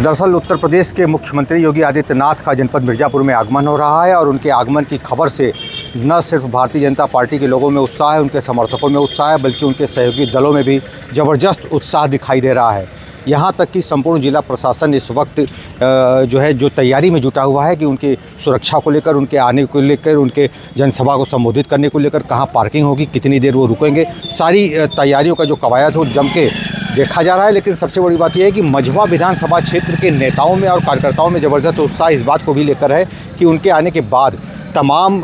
दरअसल उत्तर प्रदेश के मुख्यमंत्री योगी आदित्यनाथ का जनपद मिर्ज़ापुर में आगमन हो रहा है और उनके आगमन की खबर से न सिर्फ भारतीय जनता पार्टी के लोगों में उत्साह है, उनके समर्थकों में उत्साह है, बल्कि उनके सहयोगी दलों में भी ज़बरदस्त उत्साह दिखाई दे रहा है। यहाँ तक कि संपूर्ण जिला प्रशासन इस वक्त जो तैयारी में जुटा हुआ है कि उनकी सुरक्षा को लेकर, उनके आने को लेकर, उनके जनसभा को संबोधित करने को लेकर कहाँ पार्किंग होगी, कितनी देर वो रुकेंगे, सारी तैयारियों का जो कवायद हो जम के देखा जा रहा है। लेकिन सबसे बड़ी बात यह है कि मझवा विधानसभा क्षेत्र के नेताओं में और कार्यकर्ताओं में ज़बरदस्त उत्साह इस बात को भी लेकर है कि उनके आने के बाद तमाम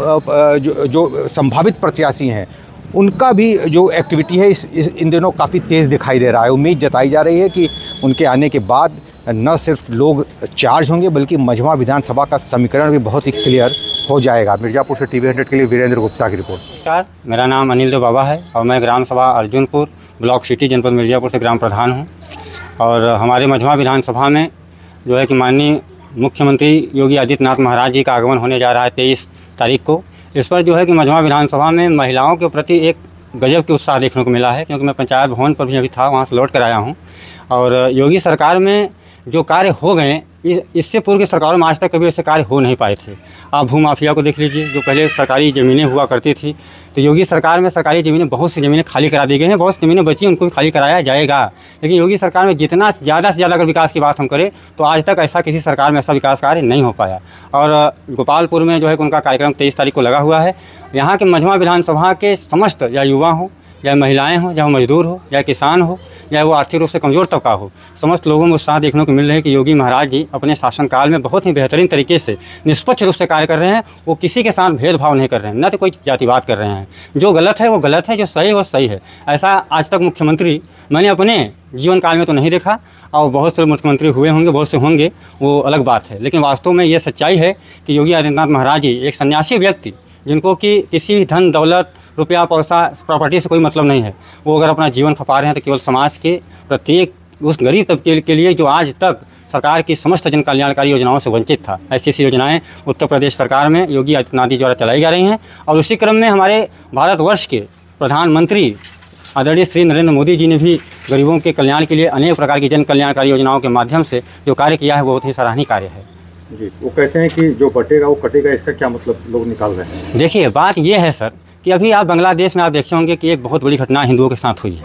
जो संभावित प्रत्याशी हैं उनका भी जो एक्टिविटी है इन दिनों काफ़ी तेज़ दिखाई दे रहा है। उम्मीद जताई जा रही है कि उनके आने के बाद न सिर्फ लोग चार्ज होंगे बल्कि मझवा विधानसभा का समीकरण भी बहुत ही क्लियर हो जाएगा। मिर्ज़ापुर से TV 100 के लिए वीरेंद्र गुप्ता की रिपोर्ट। नमस्कार, मेरा नाम अनिल देव बाबा है और मैं ग्राम सभा अर्जुनपुर ब्लॉक सिटी जनपद मिर्ज़ापुर से ग्राम प्रधान हूं। और हमारे मझवा विधानसभा में जो है कि माननीय मुख्यमंत्री योगी आदित्यनाथ महाराज जी का आगमन होने जा रहा है 23 तारीख को। इस पर जो है कि मझवा विधानसभा में महिलाओं के प्रति एक गजब के उत्साह देखने को मिला है, क्योंकि मैं पंचायत भवन पर भी अभी था, वहाँ से लौट कर आया हूँ। और योगी सरकार में जो कार्य हो गए, इससे पूर्व की सरकारों में आज तक कभी ऐसे कार्य हो नहीं पाए थे। आप भू माफिया को देख लीजिए, जो पहले सरकारी ज़मीनें हुआ करती थी, तो योगी सरकार में सरकारी ज़मीनें, बहुत सी ज़मीनें खाली करा दी गई हैं, बहुत सी ज़मीनें बची, उनको भी खाली कराया जाएगा। लेकिन योगी सरकार में जितना ज़्यादा से ज़्यादा अगर विकास की बात हम करें तो आज तक ऐसा किसी सरकार में ऐसा विकास कार्य नहीं हो पाया। और गोपालपुर में जो है उनका कार्यक्रम 23 तारीख को लगा हुआ है। यहाँ के मझवा विधानसभा के समस्त, या युवा हों, चाहे महिलाएं हों, चाहे मजदूर हो, चाहे किसान हो, चाहे वो आर्थिक रूप से कमज़ोर तबका हो, समस्त लोगों में उत्साह देखने को मिल रहा है कि योगी महाराज जी अपने शासनकाल में बहुत ही बेहतरीन तरीके से निष्पक्ष रूप से कार्य कर रहे हैं। वो किसी के साथ भेदभाव नहीं कर रहे हैं, न तो कोई जातिवाद कर रहे हैं। जो गलत है वो गलत है, जो सही है वो सही है। ऐसा आज तक मुख्यमंत्री मैंने अपने जीवन काल में तो नहीं देखा, और बहुत से मुख्यमंत्री हुए होंगे, बहुत से होंगे, वो अलग बात है। लेकिन वास्तव में ये सच्चाई है कि योगी आदित्यनाथ महाराज जी एक सन्यासी व्यक्ति, जिनको कि किसी भी धन दौलत रुपया पैसा प्रॉपर्टी से कोई मतलब नहीं है, वो अगर अपना जीवन खपा रहे हैं तो केवल समाज के प्रत्येक उस गरीब तबके के लिए जो आज तक सरकार की समस्त जन कल्याणकारी योजनाओं से वंचित था। ऐसी योजनाएं उत्तर प्रदेश सरकार में योगी आदित्यनाथ जी द्वारा चलाई जा रही हैं। और उसी क्रम में हमारे भारतवर्ष के प्रधानमंत्री आदरणीय श्री नरेंद्र मोदी जी ने भी गरीबों के कल्याण के लिए अनेक प्रकार की जन कल्याणकारी योजनाओं के माध्यम से जो कार्य किया है वो बहुत ही सराहनीय कार्य है। जी, वो कहते हैं कि जो बटेगा वो कटेगा, इसका क्या मतलब लोग निकाल रहे हैं? देखिए, बात ये है सर कि अभी आप बांग्लादेश में आप देखे होंगे कि एक बहुत बड़ी घटना हिंदुओं के साथ हुई है।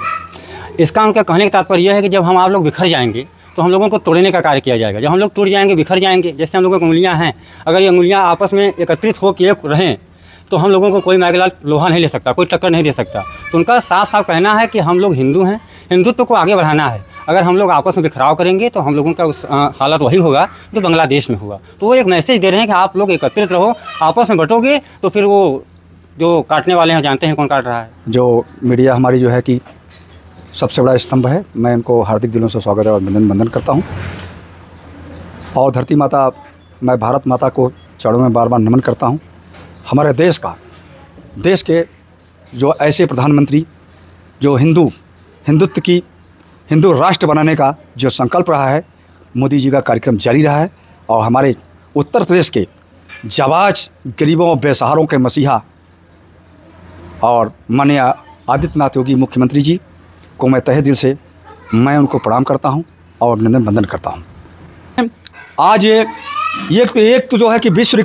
इसका उनका कहने का तात्पर्य यह है कि जब हम आप लोग बिखर जाएंगे तो हम लोगों को तोड़ने का कार्य किया जाएगा। जब हम लोग टूट जाएंगे, बिखर जाएंगे, जैसे हम लोगों की उंगलियां हैं, अगर ये उंगलियां आपस में एकत्रित होकर एक रहें तो हम लोगों को कोई मैगलाल लोहा नहीं ले सकता, कोई टक्कर नहीं दे सकता। तो उनका साफ साफ कहना है कि हम लोग हिंदू हैं, हिंदुत्व को आगे बढ़ाना है। अगर हम लोग आपस में बिखराव करेंगे तो हम लोगों का उस हालत वही होगा जो बांग्लादेश में हुआ। तो वो एक मैसेज दे रहे हैं कि आप लोग एकत्रित रहो, आपस में बटोगे तो फिर वो जो काटने वाले हैं जानते हैं कौन काट रहा है। जो मीडिया हमारी जो है कि सबसे बड़ा स्तंभ है, मैं इनको हार्दिक दिलों से स्वागत और वंदन करता हूं। और धरती माता, मैं भारत माता को चरणों में बार बार नमन करता हूं। हमारे देश के जो ऐसे प्रधानमंत्री जो हिंदुत्व की हिंदू राष्ट्र बनाने का जो संकल्प रहा है, मोदी जी का कार्यक्रम जारी रहा है। और हमारे उत्तर प्रदेश के जाबाज गरीबों बेसहारों के मसीहा और माननीय आदित्यनाथ योगी मुख्यमंत्री जी को मैं तहे दिल से मैं उनको प्रणाम करता हूं और अभिनंदन वंदन करता हूं। आज एक तो जो है कि विश्व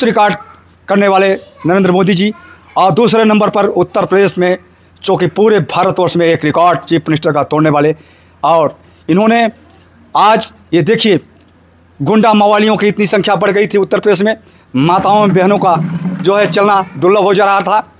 रिकॉर्ड करने वाले नरेंद्र मोदी जी, और दूसरे नंबर पर उत्तर प्रदेश में जो कि पूरे भारतवर्ष में एक रिकॉर्ड चीफ मिनिस्टर का तोड़ने वाले। और इन्होंने आज ये देखिए, गुंडा मवालियों की इतनी संख्या बढ़ गई थी उत्तर प्रदेश में, माताओं बहनों का जो है चलना दुर्लभ हो जा रहा था।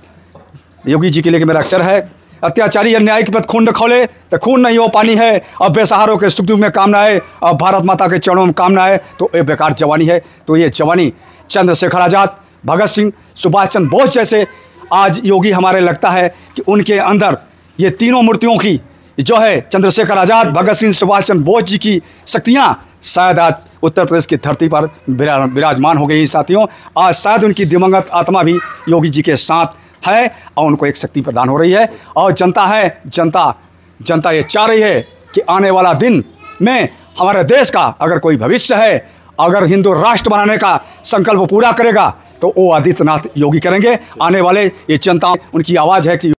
योगी जी के लिए मेरा अक्षर है, अत्याचारी अन्याय के पद खून न खौले तो खून नहीं हो पानी है, और बेसहारों के सुख दुख में कामना है, और भारत माता के चरणों में कामना है, तो ये बेकार जवानी है। तो ये जवानी चंद्रशेखर आज़ाद, भगत सिंह, सुभाष चंद्र बोस जैसे आज योगी हमारे लगता है कि उनके अंदर ये तीनों मूर्तियों की जो है चंद्रशेखर आज़ाद, भगत सिंह, सुभाष चंद्र बोस जी की शक्तियाँ शायद आज उत्तर प्रदेश की धरती पर विराजमान हो गई। साथियों, आज शायद उनकी दिवंगत आत्मा भी योगी जी के साथ है और उनको एक शक्ति प्रदान हो रही है। और जनता ये चाह रही है कि आने वाला दिन में हमारे देश का अगर कोई भविष्य है, अगर हिंदू राष्ट्र बनाने का संकल्प पूरा करेगा तो वो आदित्यनाथ योगी करेंगे। आने वाले ये जनता, उनकी आवाज़ है कि